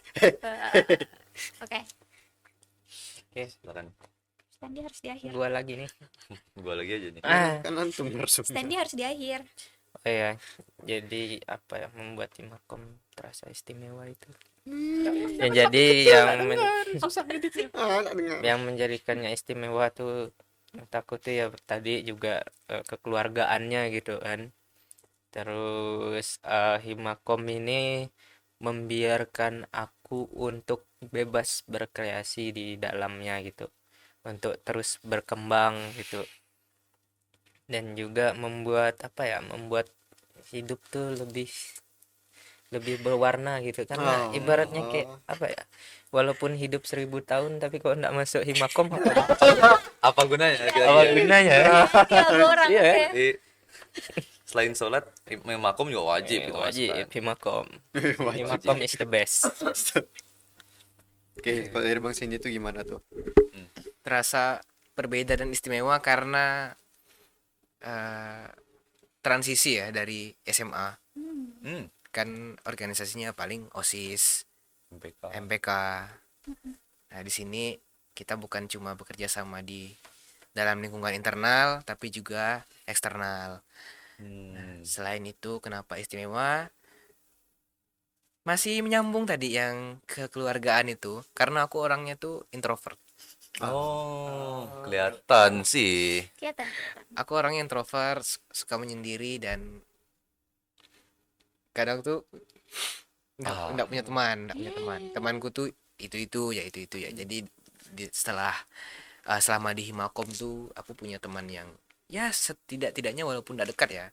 oke. Oke, Silakan. Standi harus di akhir. gua lagi nih. Gua lagi aja nih. Kan antum harus. Standi harus di akhir. Oh ya, jadi apa ya membuat Himakom terasa istimewa itu? Yang jadi yang menjadikannya istimewa tuh takut tuh ya tadi juga kekeluargaannya gitu kan. Terus Himakom ini membiarkan aku untuk bebas berkreasi di dalamnya gitu, untuk terus berkembang gitu, dan juga membuat apa ya, membuat hidup tuh lebih berwarna gitu, karena ibaratnya kayak apa ya, walaupun hidup 1000 tahun tapi kalau nggak masuk Himakom Apa gunanya? apa gunanya? Iya. Jadi, selain sholat, Himakom juga wajib gitu. Wajib Himakom. Himakom is the best. Oke, kalau dari Bang Cindy itu gimana tuh? terasa berbeda dan istimewa karena eh, transisi ya dari SMA. Hmm, Kan organisasinya paling OSIS, MPK. MPK. Nah, di sini kita bukan cuma bekerja sama di dalam lingkungan internal tapi juga eksternal. Hmm. Selain itu, kenapa istimewa? Masih menyambung tadi yang kekeluargaan itu, karena aku orangnya tuh introvert. Oh, kelihatan sih. Kelihatan. Aku orangnya introvert, suka menyendiri dan kadang tuh nggak punya teman, nggak punya teman. Temanku tuh itu ya. Jadi selama di Himakom tuh aku punya teman yang ya setidak-tidaknya walaupun tidak dekat ya,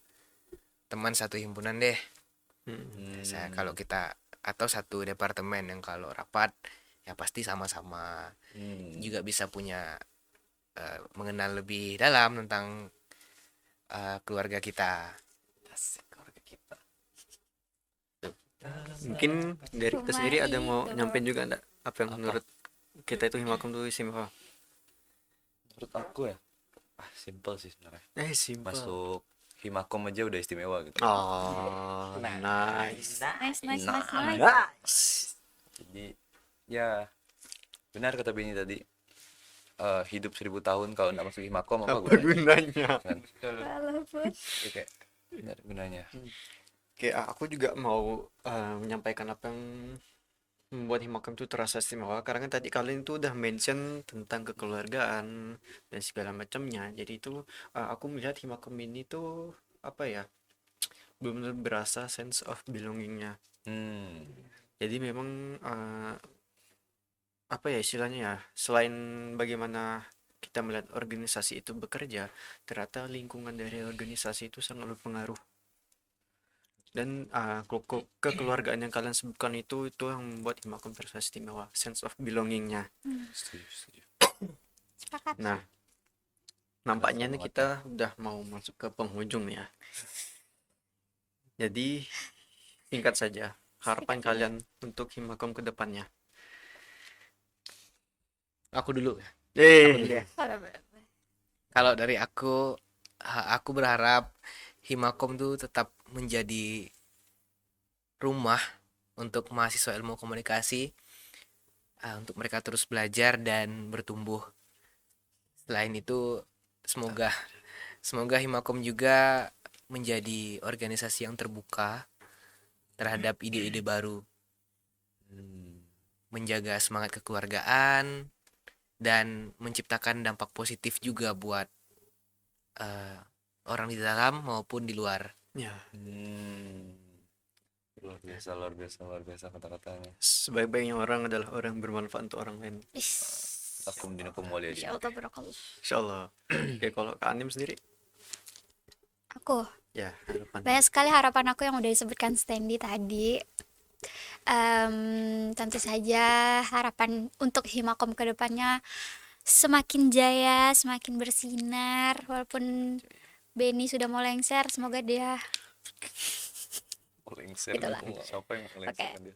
teman satu himpunan deh. Saya kalau kita atau satu departemen yang kalau rapat ya pasti sama-sama, juga bisa punya mengenal lebih dalam tentang keluarga kita. Keluarga kita. Mungkin dari kita Cuma sendiri ada mau itu. nyampein juga enggak apa yang menurut kita itu Himakom tuh istimewa? Menurut aku ya, simple sih sebenarnya. Simpel. Masuk Himakom aja udah istimewa gitu. Oh, nice. Nice. Jadi ya benar kata Beni tadi. Hidup 1000 tahun kalau nggak masuk Himakom apa Apa gunanya? gunanya? Kan? Walaupun Jadi kayak benar gunanya. Kayak aku juga mau menyampaikan apa yang membuat Himakom itu terasa istimewa karena kan tadi kalian itu udah mention tentang kekeluargaan dan segala macamnya. Jadi itu aku melihat Himakom ini tuh apa ya, benar-benar berasa sense of belongingnya. Hmm. Jadi memang apa ya istilahnya ya, selain bagaimana kita melihat organisasi itu bekerja, ternyata lingkungan dari organisasi itu sangat berpengaruh. Dan kekeluargaan yang kalian sebutkan itu yang membuat Himakom terasa istimewa, sense of belongingnya. Setuju. sepakat. Nah, nampaknya nih kita udah mau masuk ke penghujung ya. Jadi singkat saja harapan kalian untuk Himakom ke depannya. Aku dulu. Eh, Kalau dari aku berharap Himakom tuh tetap menjadi rumah untuk mahasiswa ilmu komunikasi, untuk mereka terus belajar dan bertumbuh. Selain itu, semoga Himakom juga menjadi organisasi yang terbuka terhadap ide-ide baru, menjaga semangat kekeluargaan, dan menciptakan dampak positif juga buat orang di dalam maupun di luar. ya, Luar biasa kata-katanya. sebaik-baiknya orang adalah orang yang bermanfaat untuk orang lain. Aku dinakum mulia Ya Allah barakallah. Insyaallah. Oke, kalau Kak Anim sendiri? Aku Ya, harapan. banyak sekali harapan aku yang udah disebutkan Standy tadi. Tentu saja harapan untuk Himakom ke depannya semakin jaya, semakin bersinar. Walaupun Benny sudah mau lengser, semoga dia Lengser. Itulah. Siapa yang lengser Oke. dia?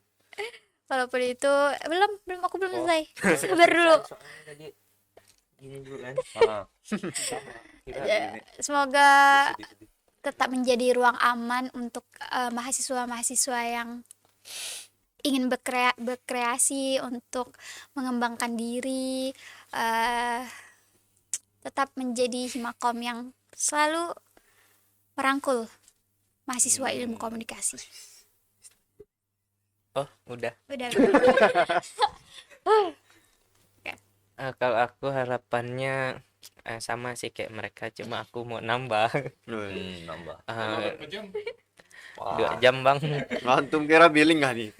walaupun itu aku belum selesai. Sabar dulu. Gini dulu kan. Ah, Ya, semoga tetap menjadi ruang aman untuk mahasiswa-mahasiswa yang ingin berkreasi untuk mengembangkan diri, tetap menjadi Himakom yang selalu merangkul mahasiswa ilmu komunikasi. Oh, udah. Udah. Kalau aku harapannya sama sih kayak mereka, cuma aku mau nambah. nambah. 2 jam bang. Antum kira billing nggak nih?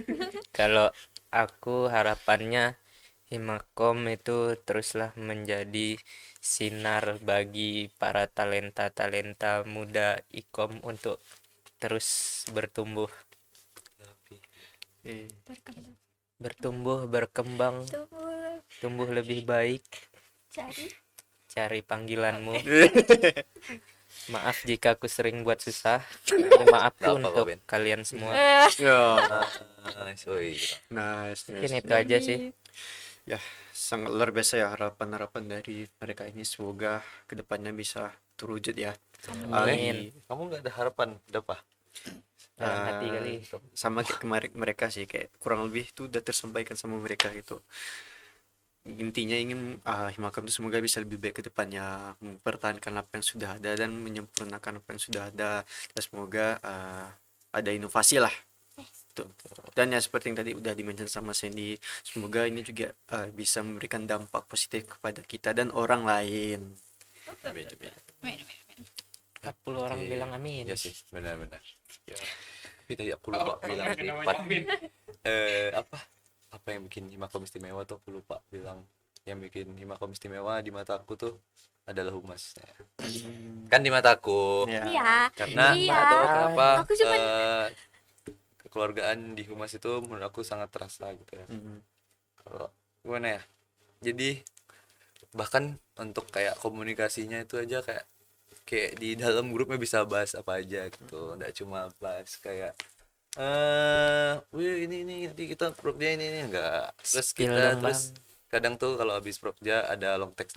Kalau aku harapannya Himakom itu teruslah menjadi sinar bagi para talenta-talenta muda Ikom untuk terus bertumbuh berkembang, tumbuh lebih baik. Cari panggilanmu. Maaf jika aku sering buat susah. Maaf Gak apa-apa, untuk Ben. kalian semua. Ya, Nice, woi. nice. Mungkin itu aja sih. Ya, sangat luar biasa ya harapan-harapan dari mereka ini, semoga kedepannya bisa terwujud ya. Amin. Kamu nggak ada harapan apa? Dalam hati kali. Sama kayak kemarin mereka sih, kayak kurang lebih itu udah tersampaikan sama mereka gitu. Intinya ingin Himakam itu semoga bisa lebih baik ke depannya, mempertahankan apa yang sudah ada dan menyempurnakan apa yang sudah ada. Dan semoga ada inovasi lah. Tuh. Dan ya seperti yang tadi udah dimention sama Sandy, semoga ini juga bisa memberikan dampak positif kepada kita dan orang lain. Amin, amin. 40 orang Oke. bilang amin. Iya sih, benar-benar. Ya. Tapi tadi aku lupa bilang apa yang bikin Himakom istimewa tuh, aku lupa bilang. Yang bikin Himakom istimewa di mata aku tuh adalah humas. Kan di mataku. Ya. Iya. Karena Iya. nggak tahu kenapa Aku cuma kekeluargaan di humas itu menurut aku sangat terasa gitu ya. Mm. Kalau gimana ya? Jadi bahkan untuk kayak komunikasinya itu aja kayak di dalam grupnya bisa bahas apa aja gitu, nggak cuma bahas kayak wih ini nanti kita propnya ini enggak, terus Spill kita dong, terus kadang tuh kalau habis propja ada long text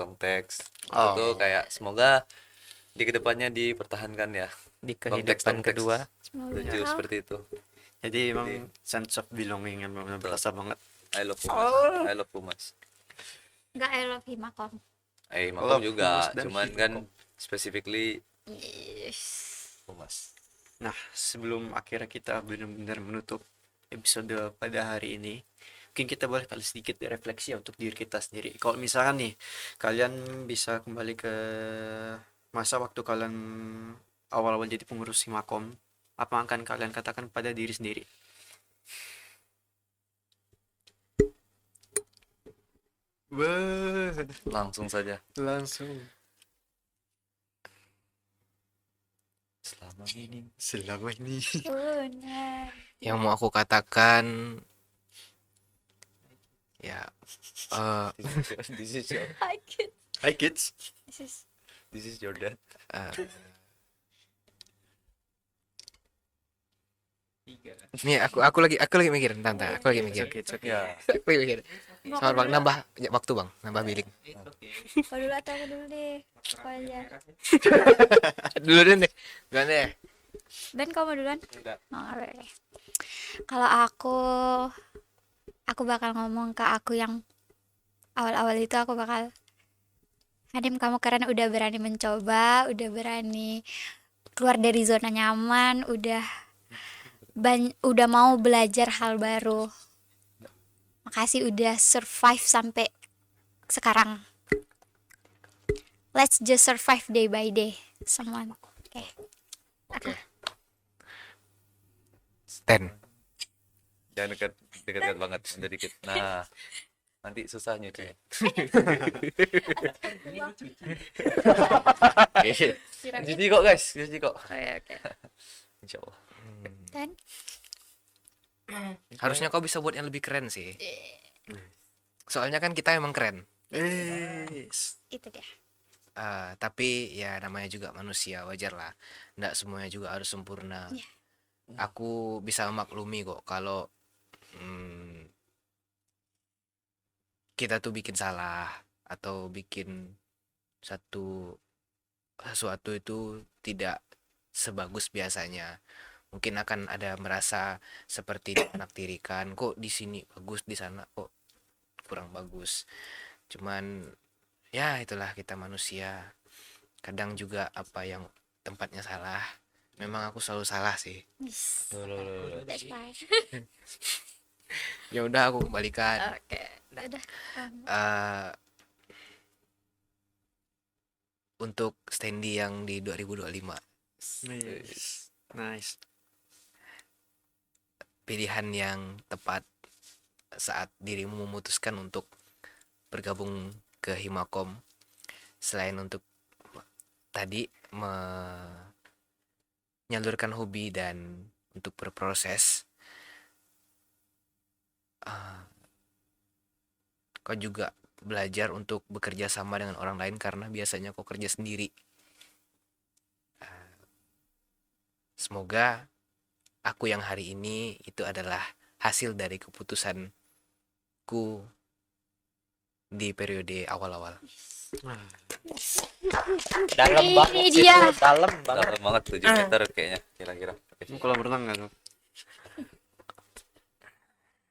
Oh. itu kayak semoga di kedepannya dipertahankan ya Di long text kehidupan kedua. lucu seperti itu. Jadi emang sense of belonging yang benar berasa banget. I love Pumas, I love Pumas. nggak I love Himakom. Makom Love juga Pumas dan cuman kan Himakom. specifically Yes. Pumas. Nah, sebelum akhirnya kita benar-benar menutup episode pada hari ini, mungkin kita boleh kali sedikit refleksi ya untuk diri kita sendiri. Kalau misalkan nih, kalian bisa kembali ke masa waktu kalian awal-awal jadi pengurus Himakom, apa yang akan kalian katakan pada diri sendiri? Wah, Langsung saja, langsung. selama ini Selama ini. Benar. Yang mau aku katakan ya this is your Hi kids. Hi kids. this is your dad. eh, nih aku lagi mikir tante, aku lagi mikir. Ya, Aku lagi mikir. Sabar bang, nambah ya, waktu bang, nambah bilik. Kau dulu atau aku dulu deh? Kau aja. Dulu deh, duluan deh. Dan kamu duluan? Enggak. Oh, nggak boleh. Kalau aku bakal ngomong ke aku yang awal-awal itu, aku bakal, Hanim kamu keren, udah berani mencoba, udah berani keluar dari zona nyaman, udah mau belajar hal baru. Makasih udah survive sampai sekarang. Let's just survive day by day, someone. Oke. Oke. Stand. jangan dekat banget, udah dikit. Nah, nanti susah nyuci. Cuci kok guys, cuci kok. Oke. Insya Allah. Dan Harusnya kau bisa buat yang lebih keren sih. Soalnya kan kita emang keren. itu dia. Tapi ya namanya juga manusia, wajar lah. Nggak semuanya juga harus sempurna. Iya. Aku bisa memaklumi kok kalau mm, kita tuh bikin salah atau bikin sesuatu itu tidak sebagus biasanya. Mungkin akan ada merasa seperti dinaktirikan, kok di sini bagus, di sana kok kurang bagus. Cuman ya itulah kita manusia. Kadang juga apa yang tempatnya salah. Memang aku selalu salah sih. That's fine. Ya udah aku kembalikan. Oke. Udah. Eh, untuk standy yang di 2025, Nice. pilihan yang tepat saat dirimu memutuskan untuk bergabung ke Himakom, selain untuk tadi menyalurkan hobi dan untuk berproses, kau juga belajar untuk bekerja sama dengan orang lain karena biasanya kau kerja sendiri. Semoga aku yang hari ini itu adalah hasil dari keputusanku di periode awal-awal. Ini dia. Dalam banget. Dalam banget 7 meter kayaknya kira-kira. Oke. Kamu kolam renang nggak tuh?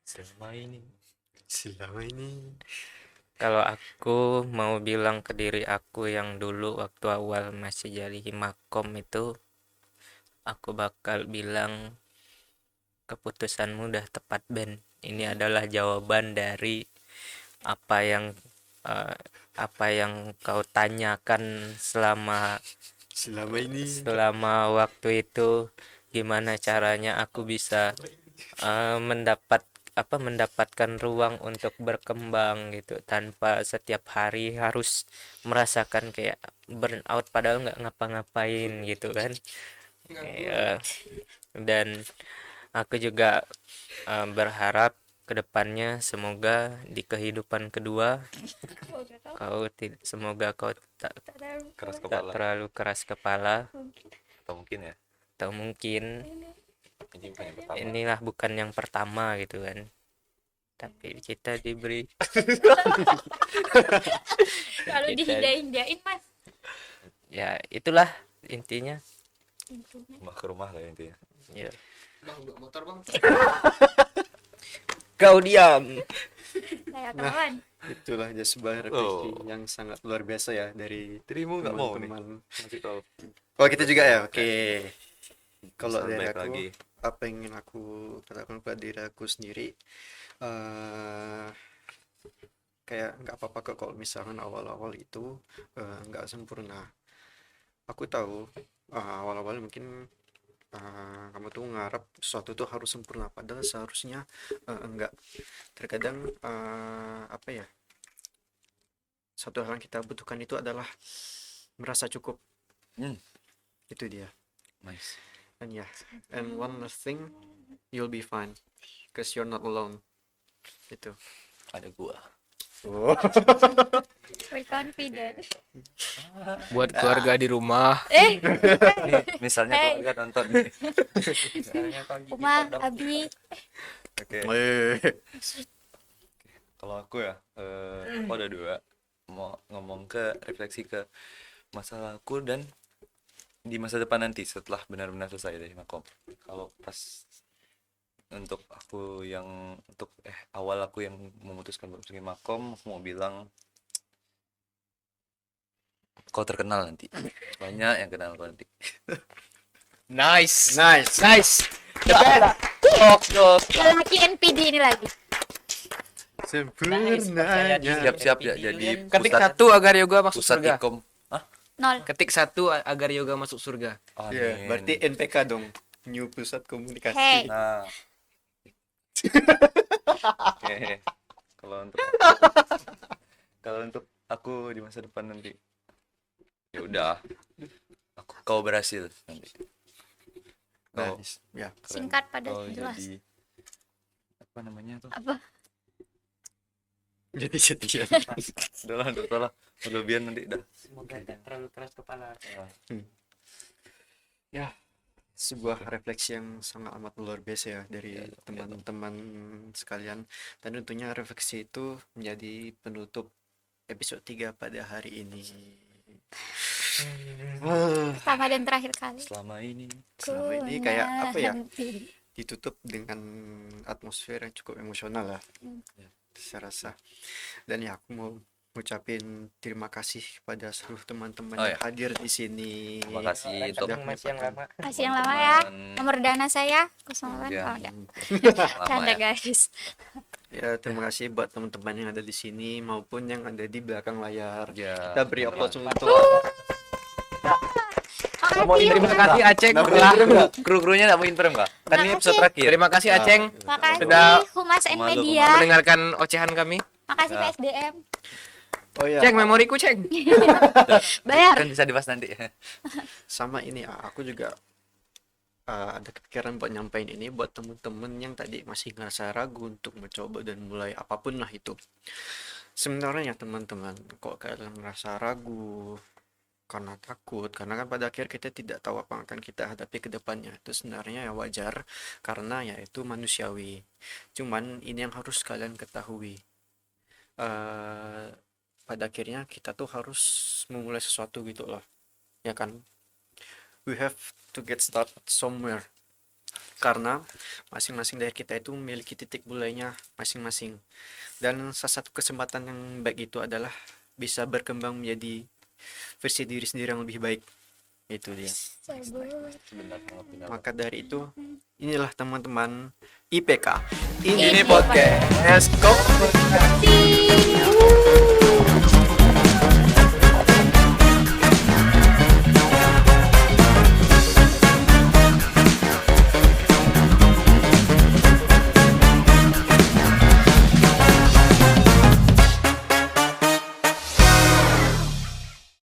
Selama ini. Kalau aku mau bilang ke diri aku yang dulu waktu awal masih jadi himakom itu, aku bakal bilang keputusanmu udah tepat, Ben. Ini adalah jawaban dari apa yang eh, apa yang kau tanyakan selama Selama ini. waktu itu, gimana caranya aku bisa mendapatkan ruang untuk berkembang gitu tanpa setiap hari harus merasakan kayak burnout padahal nggak ngapa-ngapain gitu kan. Kayak, dan aku juga berharap kedepannya semoga di kehidupan kedua semoga kau tak Keras tak kepala terlalu keras kepala, atau mungkin ya. atau mungkin Ini bukan yang pertama. inilah bukan yang pertama gitu kan, tapi kita diberi Kalau Kita- dihindain Mas. ya itulah intinya Rumah ke rumah lah intinya. ya. Bang, bawa motor bang. Kau diam. Saya kawan. Itulah dia sebuah refleksi yang sangat luar biasa ya dari Dirimu nggak mau nih teman-teman. masih tahu. Oh kita juga ya, oke. Kalau Bisa dari baik aku, lagi. apa yang ingin aku katakan pada diri aku sendiri, eh kayak nggak apa-apa kok kalau misalkan awal-awal itu nggak sempurna. Aku tahu awal-awal mungkin kamu tuh ngarep sesuatu tuh harus sempurna, padahal seharusnya enggak. Terkadang apa ya? Satu hal yang kita butuhkan itu adalah merasa cukup. Hmm. Itu dia. Nice. And yeah, and one last thing, you'll be fine, cause you're not alone. Itu. Ada gua. Oh. We're confident. Buat keluarga di rumah. Nih, misalnya Hey. keluarga nonton nih. Uma, Abi. Oke. Kalau aku ya, aku ada dua. Mau ngomong ke refleksi ke masalahku dan di masa depan nanti setelah benar-benar selesai dari makom. Kalau pas untuk aku yang awal aku yang memutuskan untuk masukin makom, aku mau bilang kau terkenal nanti. Banyak yang kenal kau nanti. Nice. Nice. Nice. Lelaki NPD ini lagi. Sempurnanya. Siap-siap ya jadi Ketik pusat 1 agar yoga masuk pusat surga. ikom. Hah? 0. Ketik 1 agar yoga masuk surga. Ya, Amin. berarti NPK dong. New Pusat Komunikasi. Hey. Nah. Oke. Kalau untuk aku di masa depan nanti ya udah kau berhasil nanti. Kau Nice. Ya. keren. Singkat padat Kau jelas. jadi apa namanya tuh? Apa? Jadi setia. Udah lah, udah salah. Berlebihan nanti dah. Semoga tak terlalu keras kepala. Ya, sebuah refleksi yang sangat amat luar biasa ya dari teman-teman sekalian, dan tentunya refleksi itu menjadi penutup episode 3 pada hari ini. Pertama dan terakhir kali. Selama ini Selama ini kayak apa ya? Nanti. Ditutup dengan atmosfer yang cukup emosional lah, saya rasa. Dan ya aku mau ngucapin terima kasih kepada seluruh teman-teman Oh, yang ya. hadir di sini. terima kasih untuk Sudah Masih yang lama. Kasih yang lama ya. teman-teman. Nomor dana saya 08. Ya. Oh, enggak. Lama Canda ya. guys. Ya, terima kasih buat teman-teman yang ada di sini maupun yang ada di belakang layar. Ya. Kita beri applause untuk Makasih. Terima kasih Aceng. Kru-krunya nggak mau inform nggak? Kan ini episode terakhir. Terima kasih Aceng Makasih Sudah Humas and malu, Media. mendengarkan ocehan kami. Makasih Ya. PSDM. oh ya, Ceng, memoriku Ceng. Bayar. Kan bisa dibahas nanti. sama ini aku juga ada kepikiran buat nyampein ini buat temen-temen yang tadi masih ngerasa ragu untuk mencoba dan mulai apapun lah itu. Sebenarnya ya teman-teman, kok kalian merasa ragu karena takut, karena kan pada akhir kita tidak tahu apa yang akan kita hadapi ke depannya, itu sebenarnya ya wajar karena ya itu manusiawi. Cuman ini yang harus kalian ketahui, eh, pada akhirnya kita tuh harus memulai sesuatu gitu loh, ya kan? We have to get started somewhere, karena masing-masing dari kita itu memiliki titik mulainya masing-masing, dan salah satu kesempatan yang baik itu adalah bisa berkembang menjadi versi diri sendiri yang lebih baik. Itu dia. Benar banget, benar. Maka dari itu, inilah teman-teman IPK Ini ini podcast. Let's go.